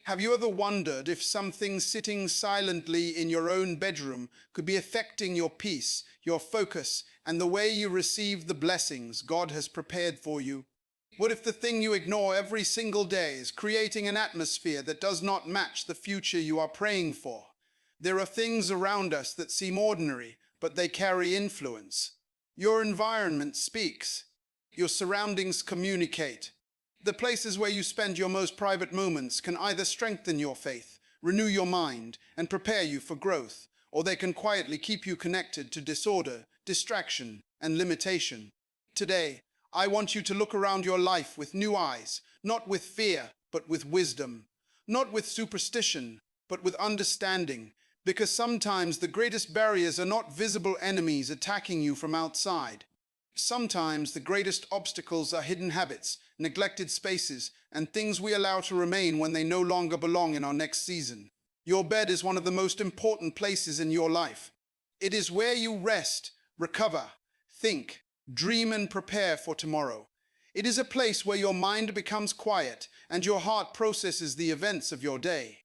Have you ever wondered if something sitting silently in your own bedroom could be affecting your peace, your focus, and the way you receive the blessings God has prepared for you? What if the thing you ignore every single day is creating an atmosphere that does not match the future you are praying for? There are things around us that seem ordinary, but they carry influence. Your environment speaks. Your surroundings communicate. The places where you spend your most private moments can either strengthen your faith, renew your mind, and prepare you for growth, or they can quietly keep you connected to disorder, distraction, and limitation. Today, I want you to look around your life with new eyes, not with fear, but with wisdom, not with superstition, but with understanding, because sometimes the greatest barriers are not visible enemies attacking you from outside. Sometimes the greatest obstacles are hidden habits, neglected spaces, and things we allow to remain when they no longer belong in our next season. Your bed is one of the most important places in your life. It is where you rest, recover, think, dream, and prepare for tomorrow. It is a place where your mind becomes quiet and your heart processes the events of your day.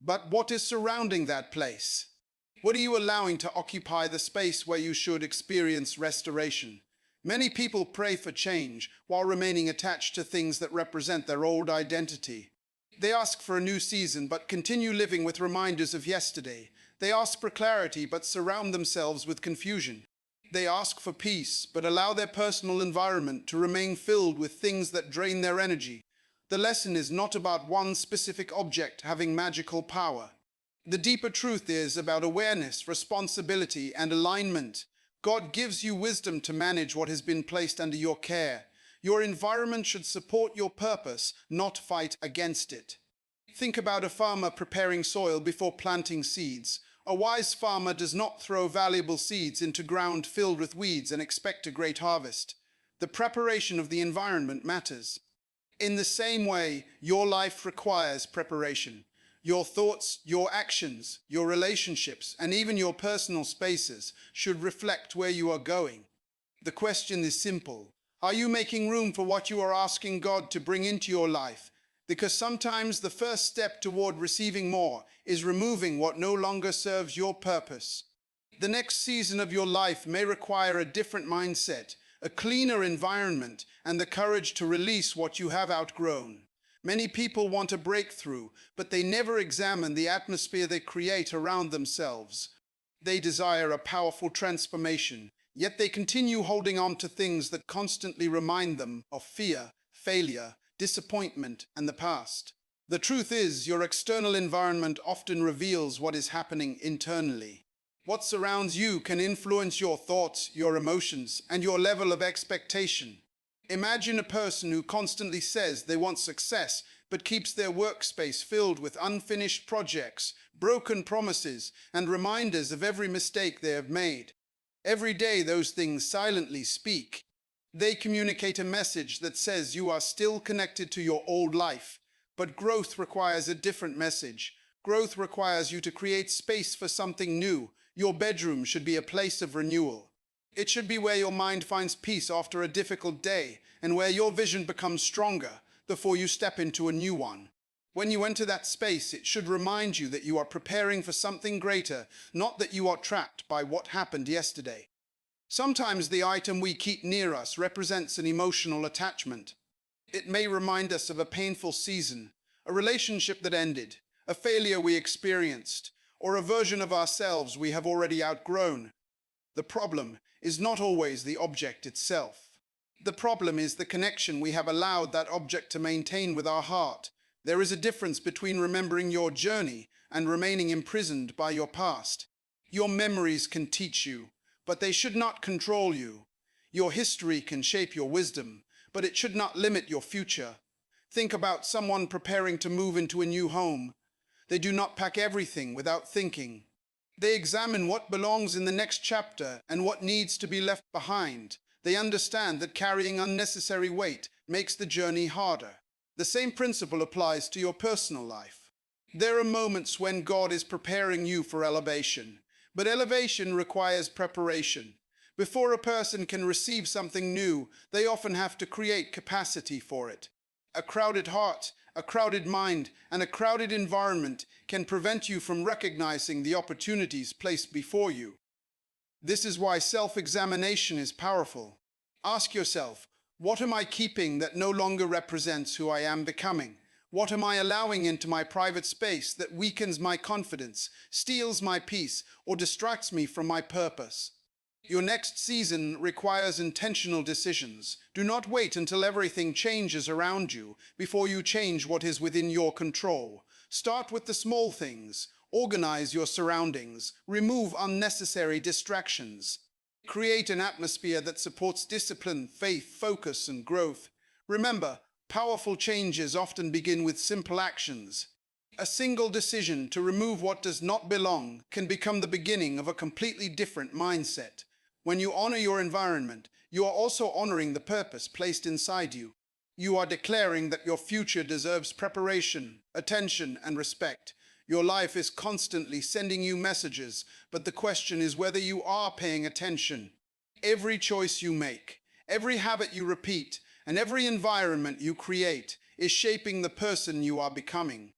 But what is surrounding that place? What are you allowing to occupy the space where you should experience restoration? Many people pray for change while remaining attached to things that represent their old identity. They ask for a new season but continue living with reminders of yesterday. They ask for clarity but surround themselves with confusion. They ask for peace but allow their personal environment to remain filled with things that drain their energy. The lesson is not about one specific object having magical power. The deeper truth is about awareness, responsibility, and alignment. God gives you wisdom to manage what has been placed under your care. Your environment should support your purpose, not fight against it. Think about a farmer preparing soil before planting seeds. A wise farmer does not throw valuable seeds into ground filled with weeds and expect a great harvest. The preparation of the environment matters. In the same way, your life requires preparation. Your thoughts, your actions, your relationships, and even your personal spaces should reflect where you are going. The question is simple. Are you making room for what you are asking God to bring into your life? Because sometimes the first step toward receiving more is removing what no longer serves your purpose. The next season of your life may require a different mindset, a cleaner environment, and the courage to release what you have outgrown. Many people want a breakthrough, but they never examine the atmosphere they create around themselves. They desire a powerful transformation, yet they continue holding on to things that constantly remind them of fear, failure, disappointment, and the past. The truth is, your external environment often reveals what is happening internally. What surrounds you can influence your thoughts, your emotions, and your level of expectation. Imagine a person who constantly says they want success, but keeps their workspace filled with unfinished projects, broken promises, and reminders of every mistake they have made. Every day those things silently speak. They communicate a message that says you are still connected to your old life, but growth requires a different message. Growth requires you to create space for something new. Your bedroom should be a place of renewal. It should be where your mind finds peace after a difficult day, and where your vision becomes stronger before you step into a new one. When you enter that space, it should remind you that you are preparing for something greater, not that you are trapped by what happened yesterday. Sometimes the item we keep near us represents an emotional attachment. It may remind us of a painful season, a relationship that ended, a failure we experienced, or a version of ourselves we have already outgrown. The problem is not always the object itself. The problem is the connection we have allowed that object to maintain with our heart. There is a difference between remembering your journey and remaining imprisoned by your past. Your memories can teach you, but they should not control you. Your history can shape your wisdom, but it should not limit your future. Think about someone preparing to move into a new home. They do not pack everything without thinking. They examine what belongs in the next chapter and what needs to be left behind. They understand that carrying unnecessary weight makes the journey harder. The same principle applies to your personal life. There are moments when God is preparing you for elevation, but elevation requires preparation. Before a person can receive something new, they often have to create capacity for it. A crowded heart, A crowded mind and a crowded environment can prevent you from recognizing the opportunities placed before you. This is why self-examination is powerful. Ask yourself, what am I keeping that no longer represents who I am becoming? What am I allowing into my private space that weakens my confidence, steals my peace, or distracts me from my purpose? Your next season requires intentional decisions. Do not wait until everything changes around you before you change what is within your control. Start with the small things. Organize your surroundings. Remove unnecessary distractions. Create an atmosphere that supports discipline, faith, focus, and growth. Remember, powerful changes often begin with simple actions. A single decision to remove what does not belong can become the beginning of a completely different mindset. When you honor your environment, you are also honoring the purpose placed inside you. You are declaring that your future deserves preparation, attention, and respect. Your life is constantly sending you messages, but the question is whether you are paying attention. Every choice you make, every habit you repeat, and every environment you create is shaping the person you are becoming.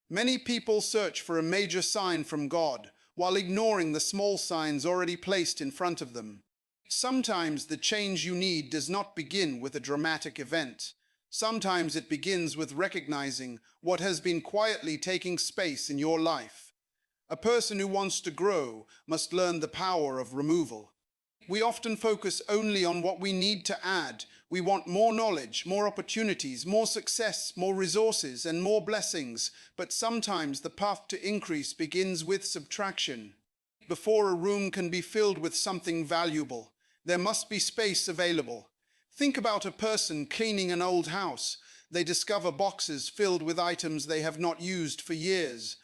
Many people search for a major sign from God, while ignoring the small signs already placed in front of them. Sometimes the change you need does not begin with a dramatic event. Sometimes it begins with recognizing what has been quietly taking space in your life. A person who wants to grow must learn the power of removal. We often focus only on what we need to add. We want more knowledge, more opportunities, more success, more resources, and more blessings. But sometimes the path to increase begins with subtraction. Before a room can be filled with something valuable, there must be space available. Think about a person cleaning an old house. They discover boxes filled with items they have not used for years.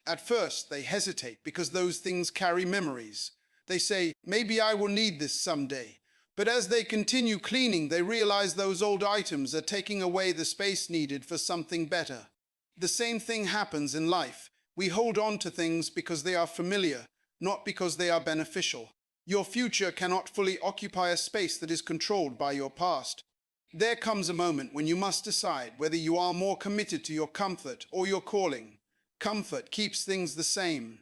At first, they hesitate because those things carry memories. They say, maybe I will need this someday. But as they continue cleaning, they realize those old items are taking away the space needed for something better. The same thing happens in life. We hold on to things because they are familiar, not because they are beneficial. Your future cannot fully occupy a space that is controlled by your past. There comes a moment when you must decide whether you are more committed to your comfort or your calling. Comfort keeps things the same.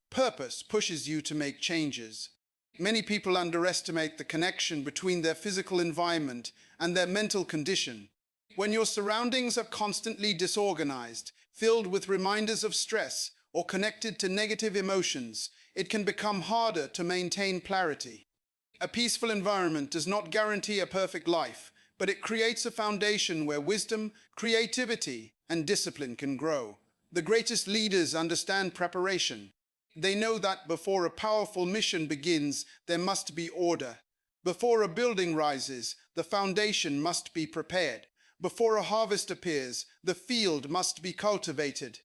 Purpose pushes you to make changes. Many people underestimate the connection between their physical environment and their mental condition. When your surroundings are constantly disorganized, filled with reminders of stress, or connected to negative emotions, it can become harder to maintain clarity. A peaceful environment does not guarantee a perfect life, but it creates a foundation where wisdom, creativity, and discipline can grow. The greatest leaders understand preparation. They know that before a powerful mission begins, there must be order. Before a building rises, the foundation must be prepared. Before a harvest appears, the field must be cultivated.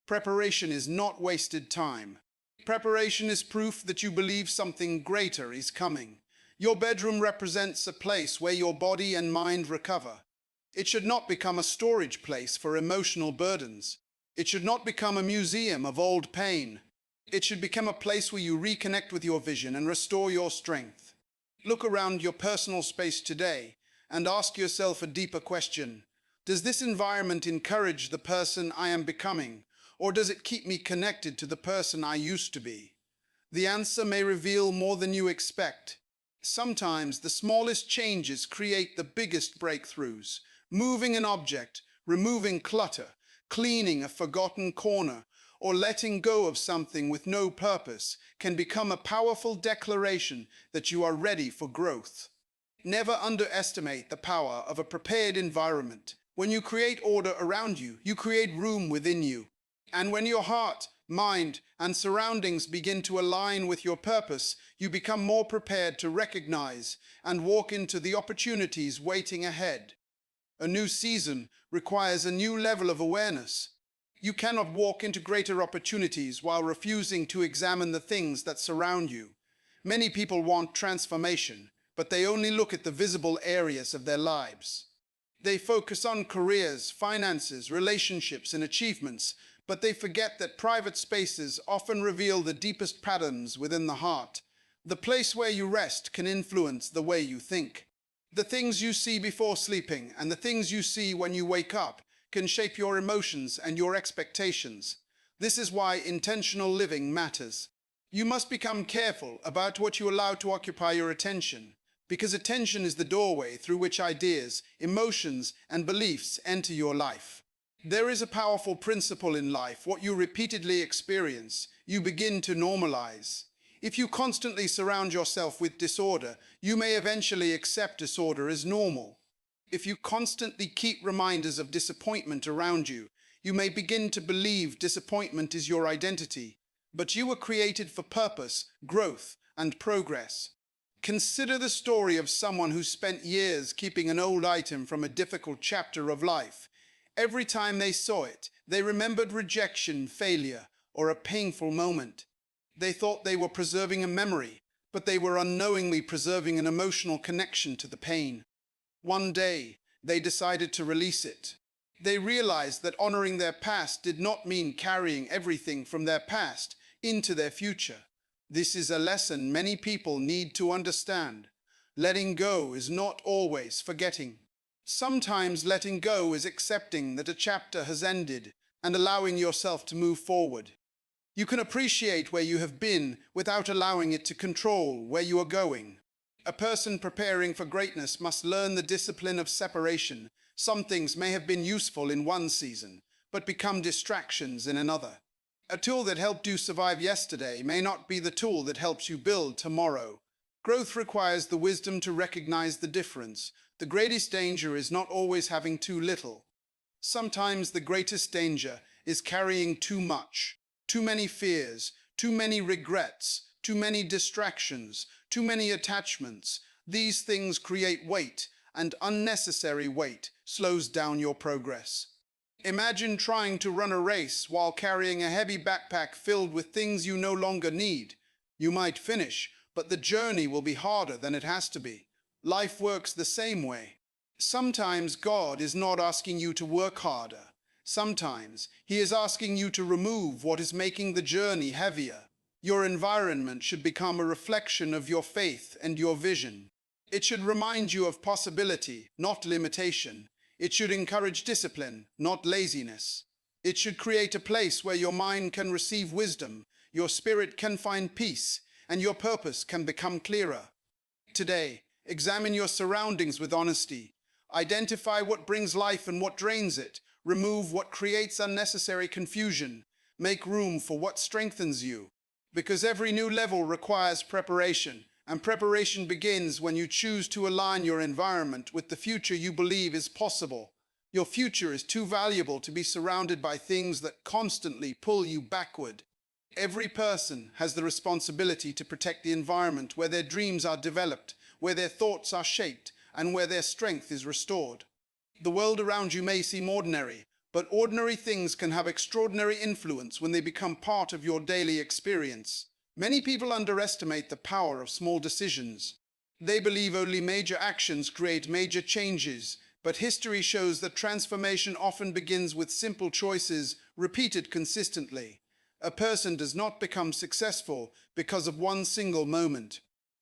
Preparation is not wasted time. Preparation is proof that you believe something greater is coming. Your bedroom represents a place where your body and mind recover. It should not become a storage place for emotional burdens. It should not become a museum of old pain. It should become a place where you reconnect with your vision and restore your strength. Look around your personal space today and ask yourself a deeper question. Does this environment encourage the person I am becoming, or does it keep me connected to the person I used to be? The answer may reveal more than you expect. Sometimes the smallest changes create the biggest breakthroughs. Moving an object, removing clutter, cleaning a forgotten corner, or letting go of something with no purpose can become a powerful declaration that you are ready for growth. Never underestimate the power of a prepared environment. When you create order around you, you create room within you. And when your heart, mind, and surroundings begin to align with your purpose, you become more prepared to recognize and walk into the opportunities waiting ahead. A new season requires a new level of awareness. You cannot walk into greater opportunities while refusing to examine the things that surround you. Many people want transformation, but they only look at the visible areas of their lives. They focus on careers, finances, relationships, and achievements, but they forget that private spaces often reveal the deepest patterns within the heart. The place where you rest can influence the way you think. The things you see before sleeping and the things you see when you wake up can shape your emotions and your expectations. This is why intentional living matters. You must become careful about what you allow to occupy your attention, because attention is the doorway through which ideas, emotions, and beliefs enter your life. There is a powerful principle in life. What you repeatedly experience, you begin to normalize. If you constantly surround yourself with disorder, you may eventually accept disorder as normal. If you constantly keep reminders of disappointment around you, you may begin to believe disappointment is your identity. But you were created for purpose, growth, and progress. Consider the story of someone who spent years keeping an old item from a difficult chapter of life. Every time they saw it, they remembered rejection, failure, or a painful moment. They thought they were preserving a memory, but they were unknowingly preserving an emotional connection to the pain. One day, they decided to release it. They realized that honoring their past did not mean carrying everything from their past into their future. This is a lesson many people need to understand. Letting go is not always forgetting. Sometimes letting go is accepting that a chapter has ended and allowing yourself to move forward. You can appreciate where you have been without allowing it to control where you are going. A person preparing for greatness must learn the discipline of separation. Some things may have been useful in one season, but become distractions in another. A tool that helped you survive yesterday may not be the tool that helps you build tomorrow. Growth requires the wisdom to recognize the difference. The greatest danger is not always having too little. Sometimes the greatest danger is carrying too much. Too many fears, too many regrets, too many distractions, too many attachments. These things create weight, and unnecessary weight slows down your progress. Imagine trying to run a race while carrying a heavy backpack filled with things you no longer need. You might finish, but the journey will be harder than it has to be. Life works the same way. Sometimes God is not asking you to work harder. Sometimes He is asking you to remove what is making the journey heavier. Your environment should become a reflection of your faith and your vision. It should remind you of possibility, not limitation. It should encourage discipline, not laziness. It should create a place where your mind can receive wisdom, your spirit can find peace, and your purpose can become clearer. Today, examine your surroundings with honesty. Identify what brings life and what drains it. Remove what creates unnecessary confusion. Make room for what strengthens you. Because every new level requires preparation, and preparation begins when you choose to align your environment with the future you believe is possible. Your future is too valuable to be surrounded by things that constantly pull you backward. Every person has the responsibility to protect the environment where their dreams are developed, where their thoughts are shaped, and where their strength is restored. The world around you may seem ordinary, but ordinary things can have extraordinary influence when they become part of your daily experience. Many people underestimate the power of small decisions. They believe only major actions create major changes, but history shows that transformation often begins with simple choices repeated consistently. A person does not become successful because of one single moment.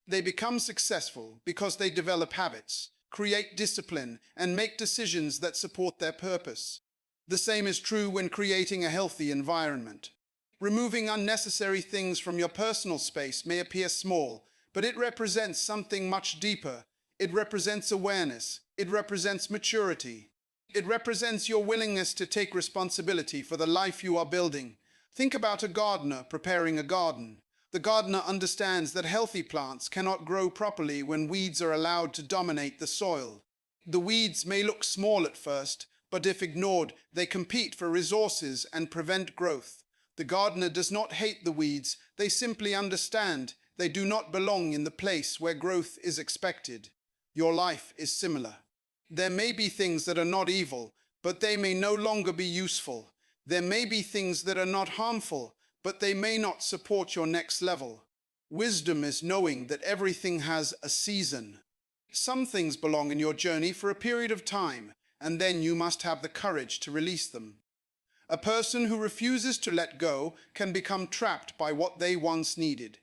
They become successful because they develop habits, create discipline, and make decisions that support their purpose. The same is true when creating a healthy environment. Removing unnecessary things from your personal space may appear small, but it represents something much deeper. It represents awareness. It represents maturity. It represents your willingness to take responsibility for the life you are building. Think about a gardener preparing a garden. The gardener understands that healthy plants cannot grow properly when weeds are allowed to dominate the soil. The weeds may look small at first, but if ignored, they compete for resources and prevent growth. The gardener does not hate the weeds, they simply understand they do not belong in the place where growth is expected. Your life is similar. There may be things that are not evil, but they may no longer be useful. There may be things that are not harmful, but they may not support your next level. Wisdom is knowing that everything has a season. Some things belong in your journey for a period of time, and then you must have the courage to release them. A person who refuses to let go can become trapped by what they once needed.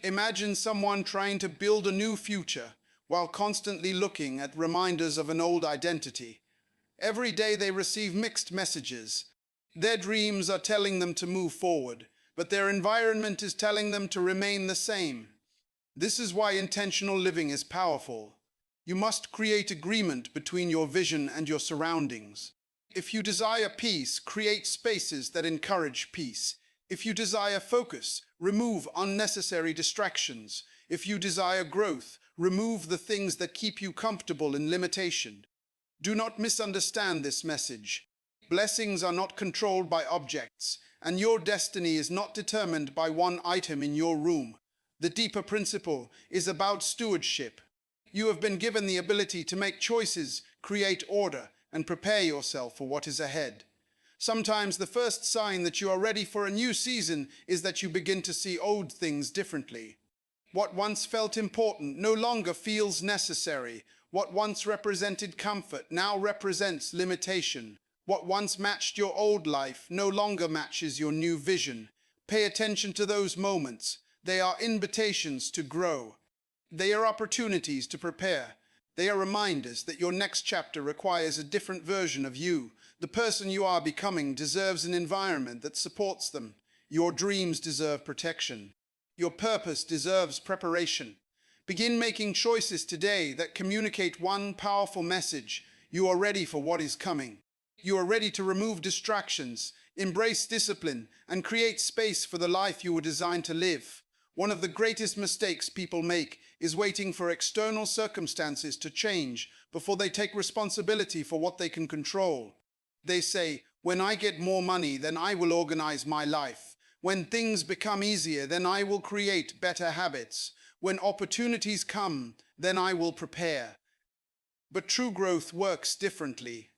Imagine someone trying to build a new future while constantly looking at reminders of an old identity. Every day they receive mixed messages. Their dreams are telling them to move forward, but their environment is telling them to remain the same. This is why intentional living is powerful. You must create agreement between your vision and your surroundings. If you desire peace, create spaces that encourage peace. If you desire focus, remove unnecessary distractions. If you desire growth, remove the things that keep you comfortable in limitation. Do not misunderstand this message. Blessings are not controlled by objects, and your destiny is not determined by one item in your room. The deeper principle is about stewardship. You have been given the ability to make choices, create order, and prepare yourself for what is ahead. Sometimes the first sign that you are ready for a new season is that you begin to see old things differently. What once felt important no longer feels necessary. What once represented comfort now represents limitation. What once matched your old life no longer matches your new vision. Pay attention to those moments. They are invitations to grow. They are opportunities to prepare. They are reminders that your next chapter requires a different version of you. The person you are becoming deserves an environment that supports them. Your dreams deserve protection. Your purpose deserves preparation. Begin making choices today that communicate one powerful message. You are ready for what is coming. You are ready to remove distractions, embrace discipline, and create space for the life you were designed to live. One of the greatest mistakes people make is waiting for external circumstances to change before they take responsibility for what they can control. They say, when I get more money, then I will organize my life. When things become easier, then I will create better habits. When opportunities come, then I will prepare. But true growth works differently.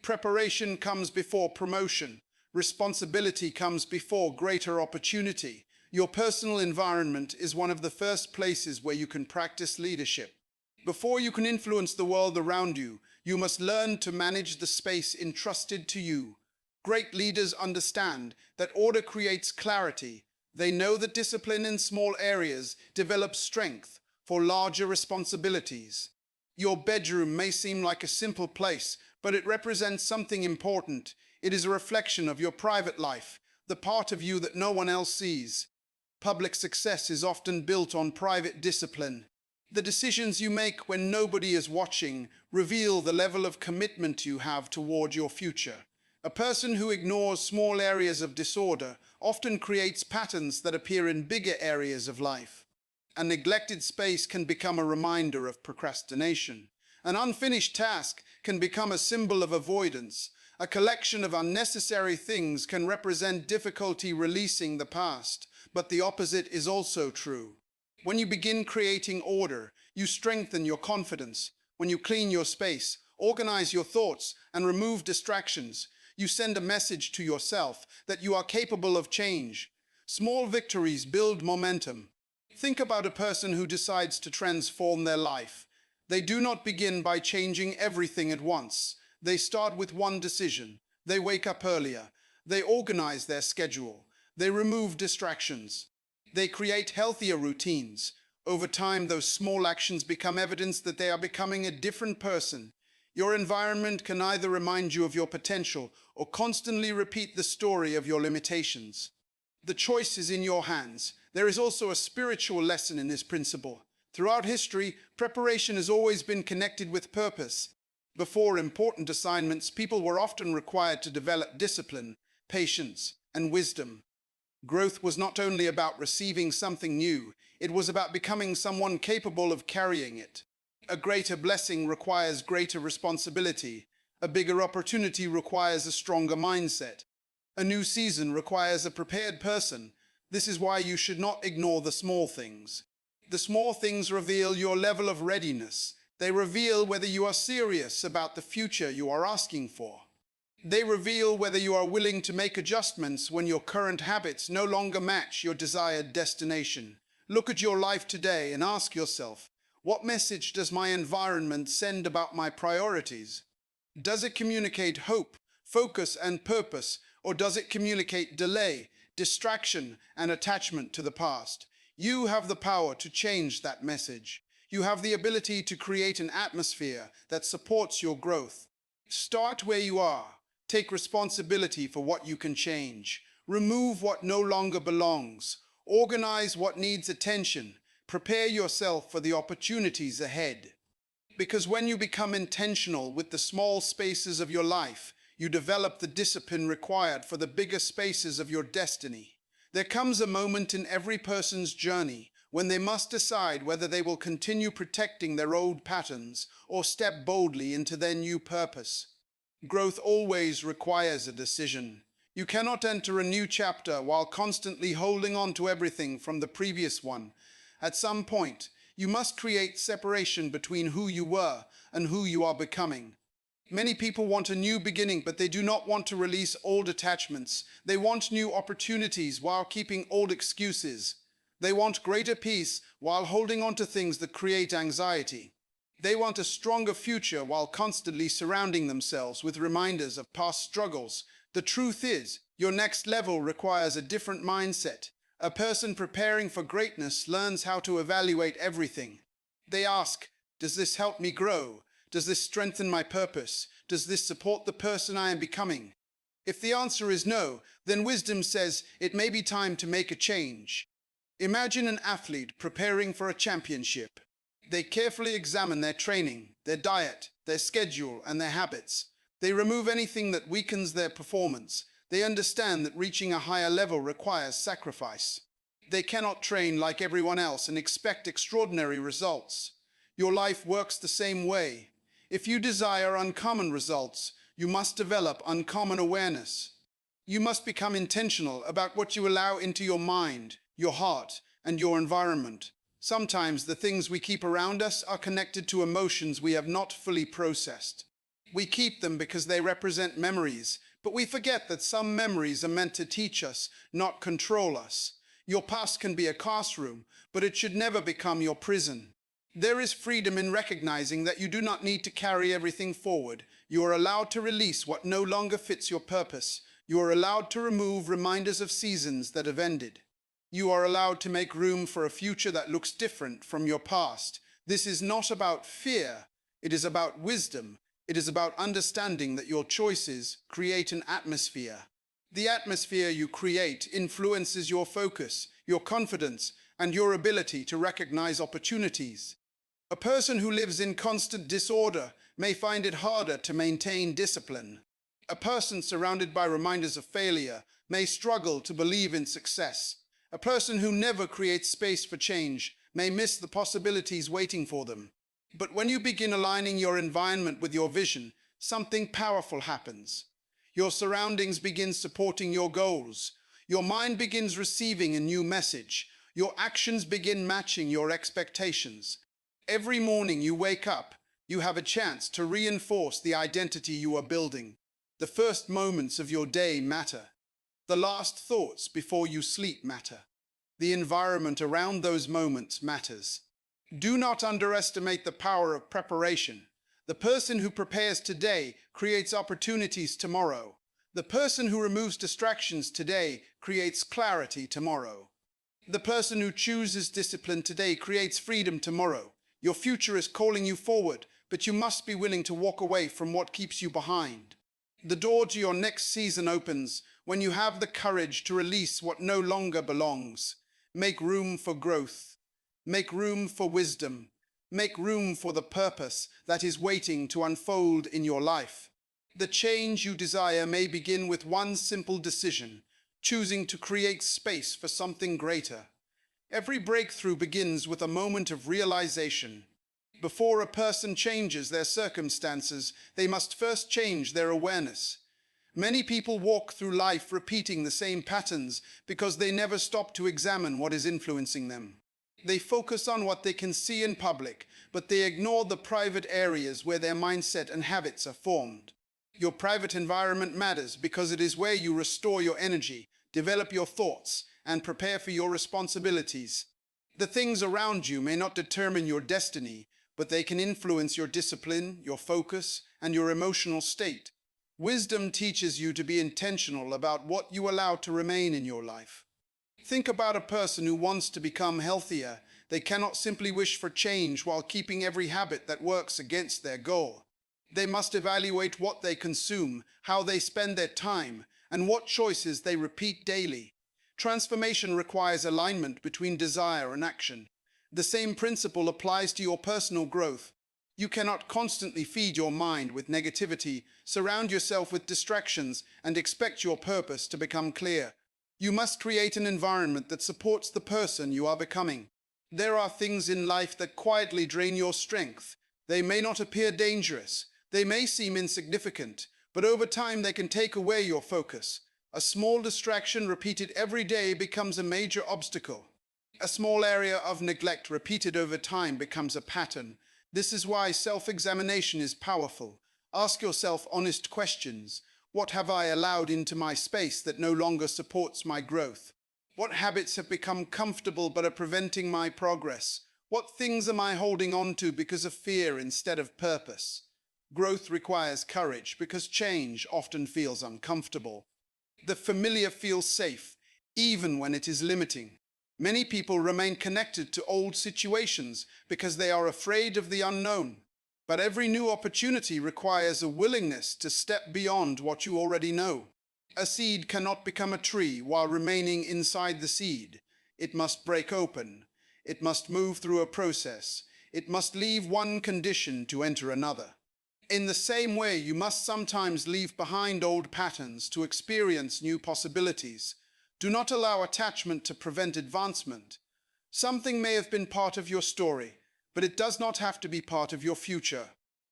Preparation comes before promotion. Responsibility comes before greater opportunity. Your personal environment is one of the first places where you can practice leadership. Before you can influence the world around you, you must learn to manage the space entrusted to you. Great leaders understand that order creates clarity. They know that discipline in small areas develops strength for larger responsibilities. Your bedroom may seem like a simple place, but it represents something important. It is a reflection of your private life, the part of you that no one else sees. Public success is often built on private discipline. The decisions you make when nobody is watching reveal the level of commitment you have toward your future. A person who ignores small areas of disorder often creates patterns that appear in bigger areas of life. A neglected space can become a reminder of procrastination. An unfinished task can become a symbol of avoidance. A collection of unnecessary things can represent difficulty releasing the past. But the opposite is also true. When you begin creating order, you strengthen your confidence. When you clean your space, organize your thoughts, and remove distractions, you send a message to yourself that you are capable of change. Small victories build momentum. Think about a person who decides to transform their life. They do not begin by changing everything at once. They start with one decision. They wake up earlier. They organize their schedule. They remove distractions. They create healthier routines. Over time, those small actions become evidence that they are becoming a different person. Your environment can either remind you of your potential or constantly repeat the story of your limitations. The choice is in your hands. There is also a spiritual lesson in this principle. Throughout history, preparation has always been connected with purpose. Before important assignments, people were often required to develop discipline, patience, and wisdom. Growth was not only about receiving something new, it was about becoming someone capable of carrying it. A greater blessing requires greater responsibility. A bigger opportunity requires a stronger mindset. A new season requires a prepared person. This is why you should not ignore the small things. The small things reveal your level of readiness. They reveal whether you are serious about the future you are asking for. They reveal whether you are willing to make adjustments when your current habits no longer match your desired destination. Look at your life today and ask yourself, what message does my environment send about my priorities? Does it communicate hope, focus, and purpose, or does it communicate delay, distraction, and attachment to the past? You have the power to change that message. You have the ability to create an atmosphere that supports your growth. Start where you are. Take responsibility for what you can change. Remove what no longer belongs. Organize what needs attention. Prepare yourself for the opportunities ahead. Because when you become intentional with the small spaces of your life, you develop the discipline required for the bigger spaces of your destiny. There comes a moment in every person's journey when they must decide whether they will continue protecting their old patterns or step boldly into their new purpose. Growth always requires a decision. You cannot enter a new chapter while constantly holding on to everything from the previous one. At some point, you must create separation between who you were and who you are becoming. Many people want a new beginning, but they do not want to release old attachments. They want new opportunities while keeping old excuses. They want greater peace while holding on to things that create anxiety. They want a stronger future while constantly surrounding themselves with reminders of past struggles. The truth is, your next level requires a different mindset. A person preparing for greatness learns how to evaluate everything. They ask, does this help me grow? Does this strengthen my purpose? Does this support the person I am becoming? If the answer is no, then wisdom says it may be time to make a change. Imagine an athlete preparing for a championship. They carefully examine their training, their diet, their schedule, and their habits. They remove anything that weakens their performance. They understand that reaching a higher level requires sacrifice. They cannot train like everyone else and expect extraordinary results. Your life works the same way. If you desire uncommon results, you must develop uncommon awareness. You must become intentional about what you allow into your mind, your heart, and your environment. Sometimes the things we keep around us are connected to emotions we have not fully processed. We keep them because they represent memories, but we forget that some memories are meant to teach us, not control us. Your past can be a classroom, but it should never become your prison. There is freedom in recognizing that you do not need to carry everything forward. You are allowed to release what no longer fits your purpose. You are allowed to remove reminders of seasons that have ended. You are allowed to make room for a future that looks different from your past. This is not about fear. It is about wisdom. It is about understanding that your choices create an atmosphere. The atmosphere you create influences your focus, your confidence, and your ability to recognize opportunities. A person who lives in constant disorder may find it harder to maintain discipline. A person surrounded by reminders of failure may struggle to believe in success. A person who never creates space for change may miss the possibilities waiting for them. But when you begin aligning your environment with your vision, something powerful happens. Your surroundings begin supporting your goals. Your mind begins receiving a new message. Your actions begin matching your expectations. Every morning you wake up, you have a chance to reinforce the identity you are building. The first moments of your day matter. The last thoughts before you sleep matter. The environment around those moments matters. Do not underestimate the power of preparation. The person who prepares today creates opportunities tomorrow. The person who removes distractions today creates clarity tomorrow. The person who chooses discipline today creates freedom tomorrow. Your future is calling you forward, but you must be willing to walk away from what keeps you behind. The door to your next season opens when you have the courage to release what no longer belongs. Make room for growth. Make room for wisdom. Make room for the purpose that is waiting to unfold in your life. The change you desire may begin with one simple decision, choosing to create space for something greater. Every breakthrough begins with a moment of realization. Before a person changes their circumstances, they must first change their awareness. Many people walk through life repeating the same patterns because they never stop to examine what is influencing them. They focus on what they can see in public, but they ignore the private areas where their mindset and habits are formed. Your private environment matters because it is where you restore your energy, develop your thoughts, and prepare for your responsibilities. The things around you may not determine your destiny, but they can influence your discipline, your focus, and your emotional state. Wisdom teaches you to be intentional about what you allow to remain in your life. Think about a person who wants to become healthier. They cannot simply wish for change while keeping every habit that works against their goal. They must evaluate what they consume, how they spend their time, and what choices they repeat daily. Transformation requires alignment between desire and action. The same principle applies to your personal growth. You cannot constantly feed your mind with negativity, surround yourself with distractions, and expect your purpose to become clear. You must create an environment that supports the person you are becoming. There are things in life that quietly drain your strength. They may not appear dangerous, they may seem insignificant, but over time they can take away your focus. A small distraction repeated every day becomes a major obstacle. A small area of neglect repeated over time becomes a pattern. This is why self-examination is powerful. Ask yourself honest questions. What have I allowed into my space that no longer supports my growth? What habits have become comfortable but are preventing my progress? What things am I holding on to because of fear instead of purpose? Growth requires courage because change often feels uncomfortable. The familiar feels safe, even when it is limiting. Many people remain connected to old situations because they are afraid of the unknown. But every new opportunity requires a willingness to step beyond what you already know. A seed cannot become a tree while remaining inside the seed. It must break open. It must move through a process. It must leave one condition to enter another. In the same way, you must sometimes leave behind old patterns to experience new possibilities. Do not allow attachment to prevent advancement. Something may have been part of your story, but it does not have to be part of your future.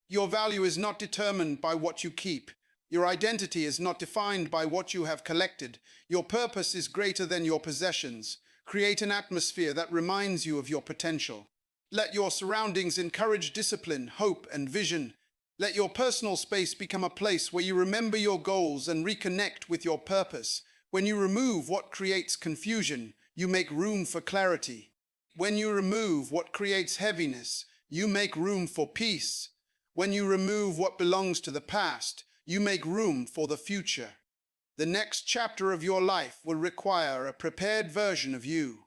Your value is not determined by what you keep. Your identity is not defined by what you have collected. Your purpose is greater than your possessions. Create an atmosphere that reminds you of your potential. Let your surroundings encourage discipline, hope, and vision. Let your personal space become a place where you remember your goals and reconnect with your purpose. When you remove what creates confusion, you make room for clarity. When you remove what creates heaviness, you make room for peace. When you remove what belongs to the past, you make room for the future. The next chapter of your life will require a prepared version of you.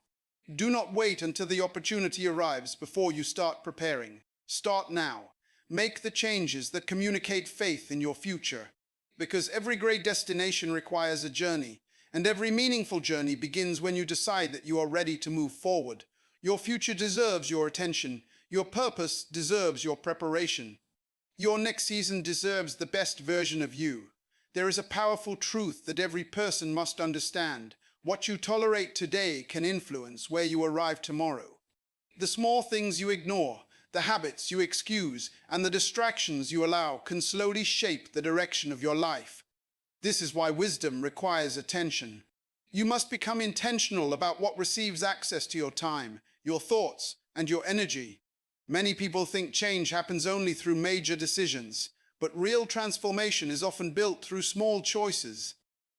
Do not wait until the opportunity arrives before you start preparing. Start now. Make the changes that communicate faith in your future. Because every great destination requires a journey, and every meaningful journey begins when you decide that you are ready to move forward. Your future deserves your attention. Your purpose deserves your preparation. Your next season deserves the best version of you. There is a powerful truth that every person must understand. What you tolerate today can influence where you arrive tomorrow. The small things you ignore, the habits you excuse, and the distractions you allow can slowly shape the direction of your life. This is why wisdom requires attention. You must become intentional about what receives access to your time, your thoughts, and your energy. Many people think change happens only through major decisions, but real transformation is often built through small choices.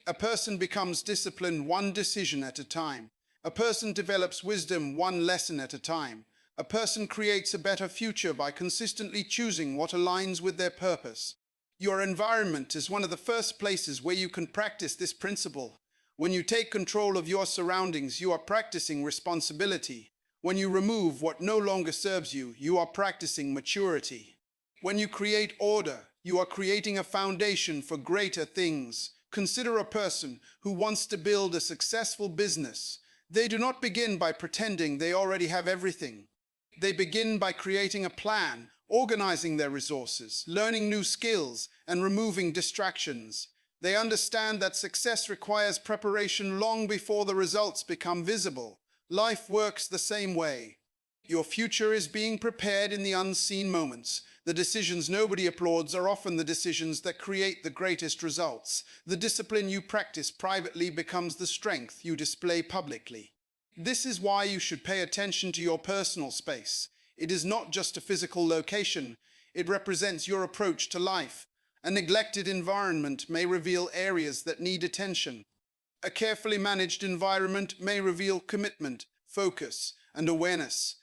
A person becomes disciplined one decision at a time. A person develops wisdom one lesson at a time. A person creates a better future by consistently choosing what aligns with their purpose. Your environment is one of the first places where you can practice this principle. When you take control of your surroundings, you are practicing responsibility. When you remove what no longer serves you, you are practicing maturity. When you create order, you are creating a foundation for greater things. Consider a person who wants to build a successful business. They do not begin by pretending they already have everything. They begin by creating a plan, organizing their resources, learning new skills, and removing distractions. They understand that success requires preparation long before the results become visible. Life works the same way. Your future is being prepared in the unseen moments. The decisions nobody applauds are often the decisions that create the greatest results. The discipline you practice privately becomes the strength you display publicly. This is why you should pay attention to your personal space. It is not just a physical location. It represents your approach to life. A neglected environment may reveal areas that need attention. A carefully managed environment may reveal commitment, focus, and awareness.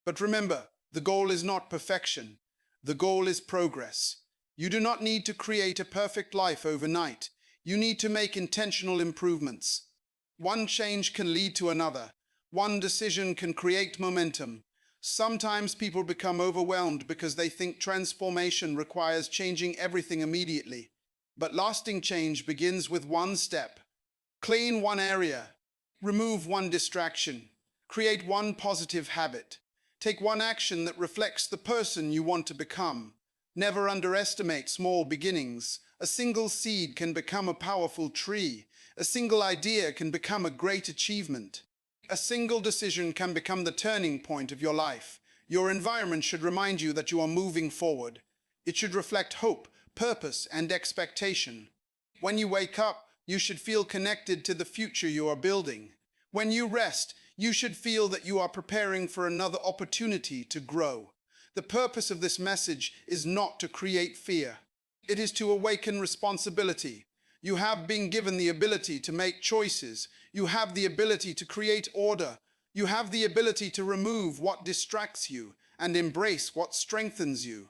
But remember, the goal is not perfection. The goal is progress. You do not need to create a perfect life overnight. You need to make intentional improvements. One change can lead to another. One decision can create momentum. Sometimes people become overwhelmed because they think transformation requires changing everything immediately. But lasting change begins with one step. Clean one area, remove one distraction, create one positive habit, take one action that reflects the person you want to become. Never underestimate small beginnings. A single seed can become a powerful tree. A single idea can become a great achievement. A single decision can become the turning point of your life. Your environment should remind you that you are moving forward. It should reflect hope, purpose, and expectation. When you wake up, you should feel connected to the future you are building. When you rest, you should feel that you are preparing for another opportunity to grow. The purpose of this message is not to create fear. It is to awaken responsibility. You have been given the ability to make choices. You have the ability to create order. You have the ability to remove what distracts you and embrace what strengthens you.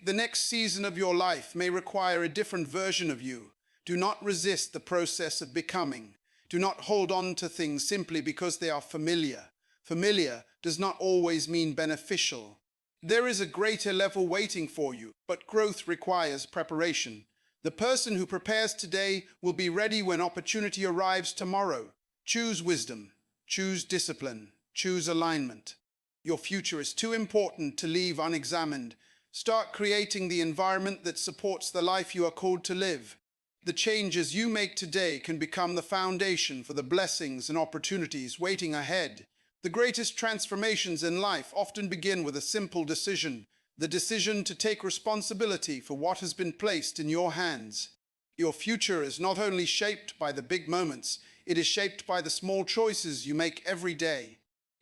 The next season of your life may require a different version of you. Do not resist the process of becoming. Do not hold on to things simply because they are familiar. Familiar does not always mean beneficial. There is a greater level waiting for you, but growth requires preparation. The person who prepares today will be ready when opportunity arrives tomorrow. Choose wisdom, choose discipline, choose alignment. Your future is too important to leave unexamined. Start creating the environment that supports the life you are called to live. The changes you make today can become the foundation for the blessings and opportunities waiting ahead. The greatest transformations in life often begin with a simple decision. The decision to take responsibility for what has been placed in your hands. Your future is not only shaped by the big moments, it is shaped by the small choices you make every day.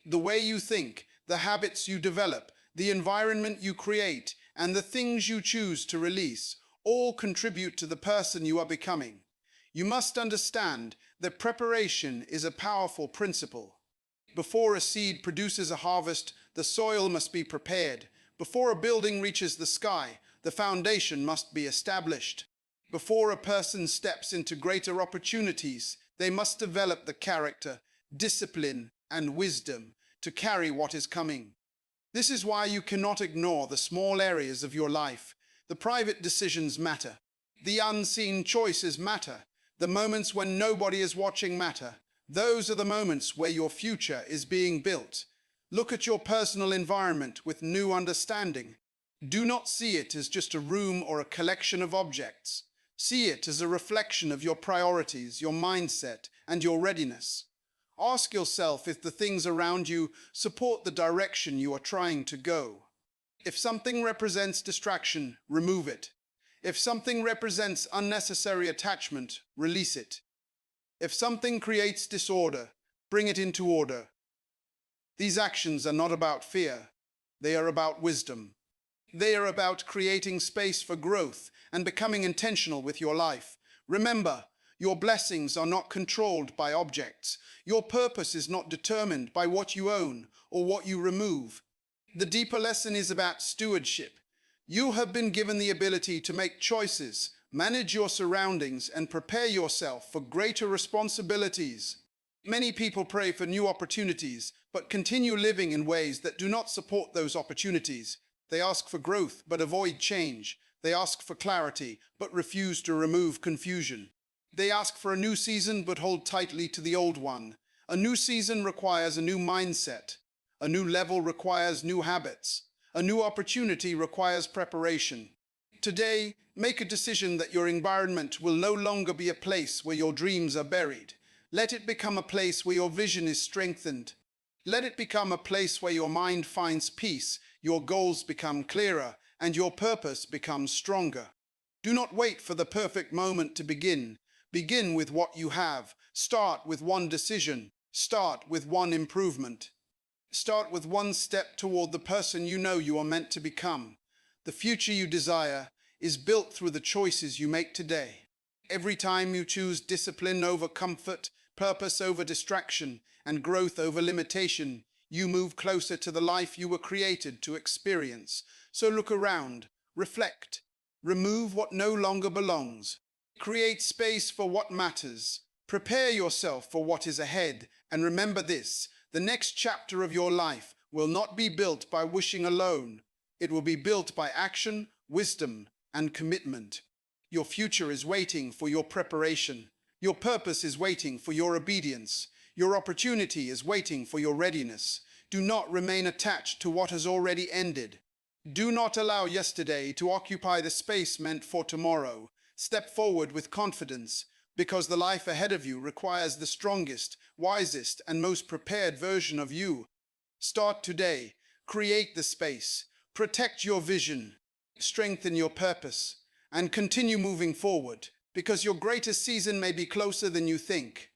The way you think, the habits you develop, the environment you create, and the things you choose to release all contribute to the person you are becoming. You must understand that preparation is a powerful principle. Before a seed produces a harvest, the soil must be prepared. Before a building reaches the sky, the foundation must be established. Before a person steps into greater opportunities, they must develop the character, discipline, and wisdom to carry what is coming. This is why you cannot ignore the small areas of your life. The private decisions matter. The unseen choices matter. The moments when nobody is watching matter. Those are the moments where your future is being built. Look at your personal environment with new understanding. Do not see it as just a room or a collection of objects. See it as a reflection of your priorities, your mindset, and your readiness. Ask yourself if the things around you support the direction you are trying to go. If something represents distraction, remove it. If something represents unnecessary attachment, release it. If something creates disorder, bring it into order. These actions are not about fear. They are about wisdom. They are about creating space for growth and becoming intentional with your life. Remember, your blessings are not controlled by objects. Your purpose is not determined by what you own or what you remove. The deeper lesson is about stewardship. You have been given the ability to make choices, manage your surroundings, and prepare yourself for greater responsibilities. Many people pray for new opportunities, but continue living in ways that do not support those opportunities. They ask for growth, but avoid change. They ask for clarity, but refuse to remove confusion. They ask for a new season, but hold tightly to the old one. A new season requires a new mindset. A new level requires new habits. A new opportunity requires preparation. Today, make a decision that your environment will no longer be a place where your dreams are buried. Let it become a place where your vision is strengthened. Let it become a place where your mind finds peace, your goals become clearer, and your purpose becomes stronger. Do not wait for the perfect moment to begin. Begin with what you have. Start with one decision. Start with one improvement. Start with one step toward the person you know you are meant to become. The future you desire is built through the choices you make today. Every time you choose discipline over comfort, purpose over distraction, and growth over limitation, you move closer to the life you were created to experience. So look around, reflect, remove what no longer belongs, create space for what matters, prepare yourself for what is ahead, and remember this: the next chapter of your life will not be built by wishing alone. It will be built by action, wisdom, and commitment. Your future is waiting for your preparation. Your purpose is waiting for your obedience. Your opportunity is waiting for your readiness. Do not remain attached to what has already ended. Do not allow yesterday to occupy the space meant for tomorrow. Step forward with confidence, because the life ahead of you requires the strongest, wisest, and most prepared version of you. Start today. Create the space. Protect your vision. Strengthen your purpose. And continue moving forward, because your greatest season may be closer than you think.